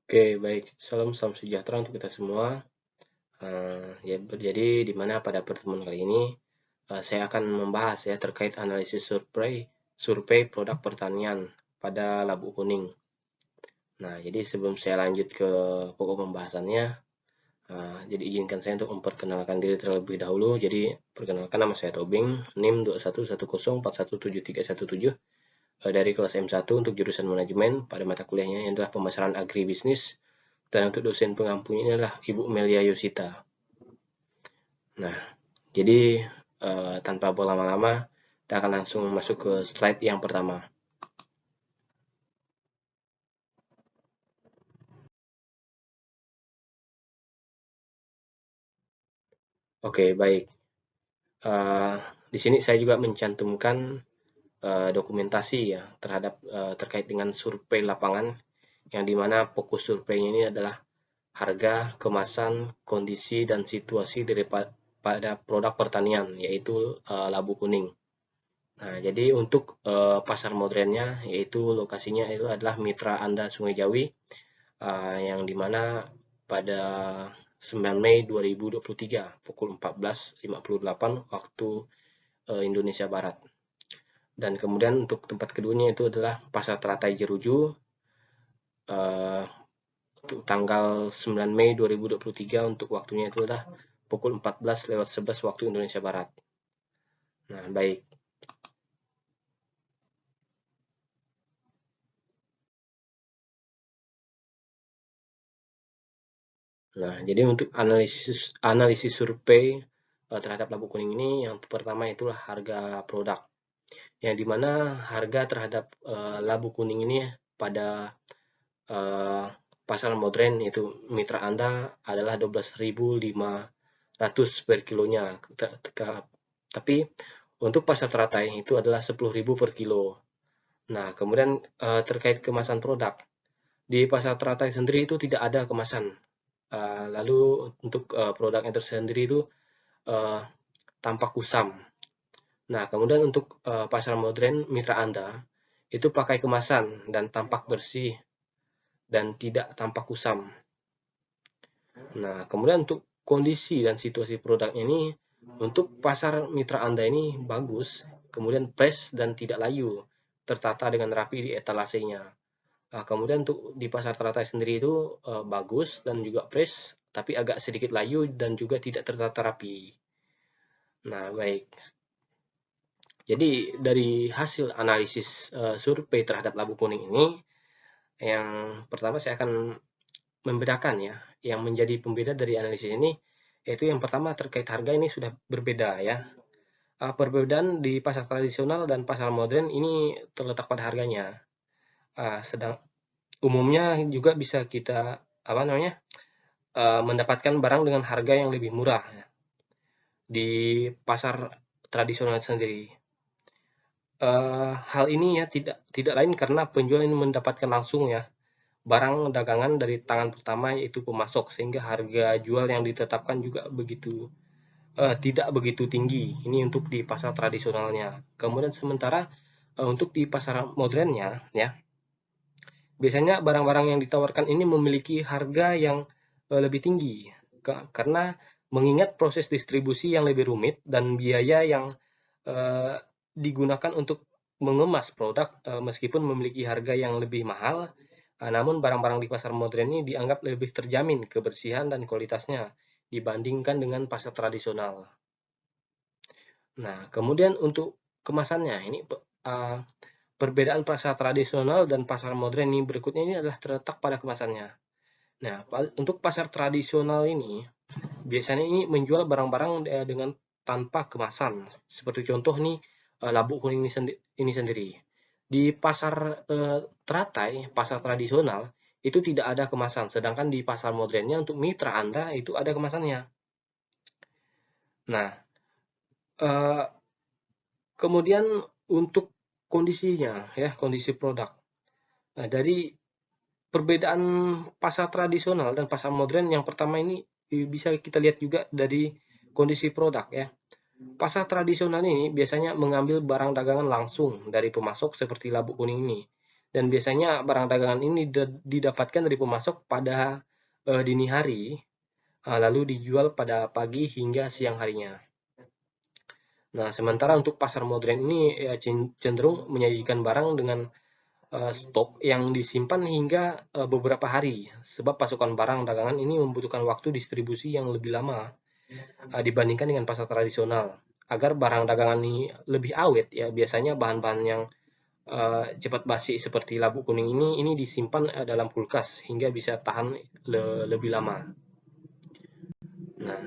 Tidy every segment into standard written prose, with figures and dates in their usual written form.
Oke, baik. Salam sejahtera untuk kita semua. Jadi di mana pada pertemuan kali ini saya akan membahas ya terkait analisis survei produk pertanian pada Labu Kuning. Nah, jadi sebelum saya lanjut ke pokok pembahasannya, jadi izinkan saya untuk memperkenalkan diri terlebih dahulu. Jadi perkenalkan, nama saya Tobing, NIM 2110417317 dari kelas M1 untuk jurusan manajemen. Pada mata kuliahnya yang adalah pemasaran agribisnis. Dan untuk dosen pengampunya ini adalah Ibu Melia Yosita. Nah, jadi tanpa berlama-lama, kita akan langsung masuk ke slide yang pertama. Oke, baik. Di sini saya juga mencantumkan dokumentasi ya terkait dengan survei lapangan, yang dimana fokus surveinya ini adalah harga, kemasan, kondisi, dan situasi pada produk pertanian, yaitu labu kuning. Nah, jadi untuk pasar modernnya, yaitu lokasinya itu adalah Mitra Anda Sungai Jawi, yang dimana pada 9 Mei 2023 pukul 14.58 waktu Indonesia Barat. Dan kemudian untuk tempat keduanya itu adalah Pasar Teratai Jeruju, untuk tanggal 9 Mei 2023 untuk waktunya itu adalah pukul 14.11 waktu Indonesia Barat. Nah, baik. Nah, jadi untuk analisis survei terhadap labu kuning ini, yang pertama itulah harga produk, yang dimana harga terhadap labu kuning ini pada uh, pasar modern yaitu mitra Anda adalah 12.500 per kilonya. Tapi untuk pasar teratai itu adalah 10.000 per kilo. Nah, kemudian terkait kemasan produk, di pasar teratai sendiri itu tidak ada kemasan. Lalu untuk produk yang tersendiri itu uh, tampak kusam. Nah, kemudian untuk pasar modern mitra Anda itu pakai kemasan dan tampak bersih dan tidak tampak kusam. Nah, kemudian untuk kondisi dan situasi produknya ini, untuk pasar mitra Anda ini bagus, kemudian fresh dan tidak layu, tertata dengan rapi di etalasenya. Nah, kemudian untuk di pasar teratai sendiri itu bagus dan juga fresh, tapi agak sedikit layu dan juga tidak tertata rapi. Nah, baik. Jadi dari hasil analisis survei terhadap labu kuning ini, yang pertama saya akan membedakan ya, yang menjadi pembeda dari analisis ini, yaitu yang pertama terkait harga ini sudah berbeda ya. Perbedaan di pasar tradisional dan pasar modern ini terletak pada harganya. Sedang umumnya juga bisa kita mendapatkan barang dengan harga yang lebih murah ya, di pasar tradisional sendiri. Hal ini ya tidak tidak lain karena penjual ini mendapatkan langsung ya barang dagangan dari tangan pertama, yaitu pemasok, sehingga harga jual yang ditetapkan juga tidak begitu tinggi. Ini untuk di pasar tradisionalnya. Kemudian sementara untuk di pasar modernnya ya, biasanya barang-barang yang ditawarkan ini memiliki harga yang lebih tinggi karena mengingat proses distribusi yang lebih rumit dan biaya yang eh, digunakan untuk mengemas produk, meskipun memiliki harga yang lebih mahal, namun barang-barang di pasar modern ini dianggap lebih terjamin kebersihan dan kualitasnya dibandingkan dengan pasar tradisional. Nah, kemudian untuk kemasannya ini perbedaan pasar tradisional dan pasar modern ini berikutnya ini adalah terletak pada kemasannya. Nah, untuk pasar tradisional ini biasanya ini menjual barang-barang dengan tanpa kemasan. Seperti contoh nih labu kuning ini sendiri. Di pasar teratai, pasar tradisional itu tidak ada kemasan, sedangkan di pasar modernnya untuk mitra Anda itu ada kemasannya. Nah, eh, kemudian untuk kondisinya ya, kondisi produk. Nah, dari perbedaan pasar tradisional dan pasar modern, yang pertama ini bisa kita lihat juga dari kondisi produk ya. Pasar tradisional ini biasanya mengambil barang dagangan langsung dari pemasok seperti labu kuning ini. Dan biasanya barang dagangan ini didapatkan dari pemasok pada dini hari, lalu dijual pada pagi hingga siang harinya. Nah, sementara untuk pasar modern ini ya cenderung menyajikan barang dengan stok yang disimpan hingga beberapa hari, sebab pasokan barang dagangan ini membutuhkan waktu distribusi yang lebih lama dibandingkan dengan pasar tradisional. Agar barang dagangan ini lebih awet, ya biasanya bahan-bahan yang cepat basi seperti labu kuning ini disimpan dalam kulkas hingga bisa tahan lebih lama. Nah,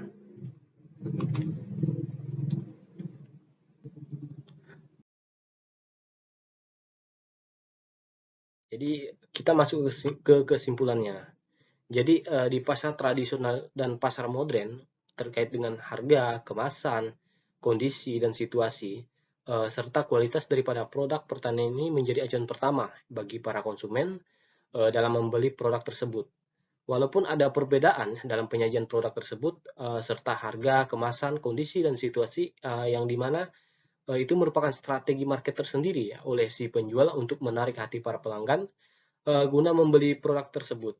jadi kita masuk ke kesimpulannya. Jadi di pasar tradisional dan pasar modern terkait dengan harga, kemasan, kondisi dan situasi serta kualitas daripada produk pertanian ini menjadi acuan pertama bagi para konsumen dalam membeli produk tersebut. Walaupun ada perbedaan dalam penyajian produk tersebut serta harga, kemasan, kondisi dan situasi yang dimana itu merupakan strategi market tersendiri ya, oleh si penjual untuk menarik hati para pelanggan guna membeli produk tersebut.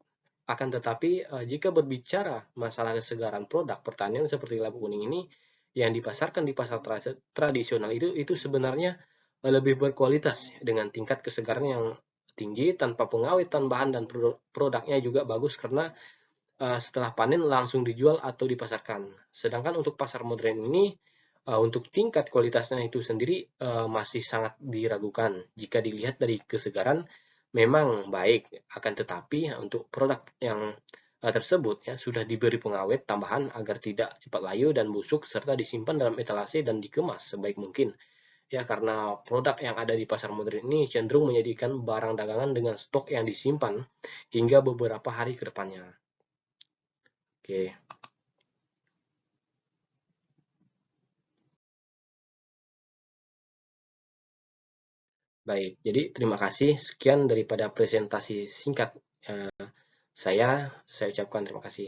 Akan tetapi, jika berbicara masalah kesegaran produk pertanian seperti labu kuning ini, yang dipasarkan di pasar tradisional itu sebenarnya lebih berkualitas dengan tingkat kesegaran yang tinggi tanpa pengawet tambahan dan produknya juga bagus karena setelah panen langsung dijual atau dipasarkan. Sedangkan untuk pasar modern ini untuk tingkat kualitasnya itu sendiri masih sangat diragukan jika dilihat dari kesegaran memang baik, akan tetapi untuk produk yang tersebut ya sudah diberi pengawet tambahan agar tidak cepat layu dan busuk serta disimpan dalam etalase dan dikemas sebaik mungkin. Ya karena produk yang ada di pasar modern ini cenderung menjadikan barang dagangan dengan stok yang disimpan hingga beberapa hari ke depannya. Oke, baik. Jadi terima kasih. Sekian daripada presentasi singkat saya ucapkan terima kasih.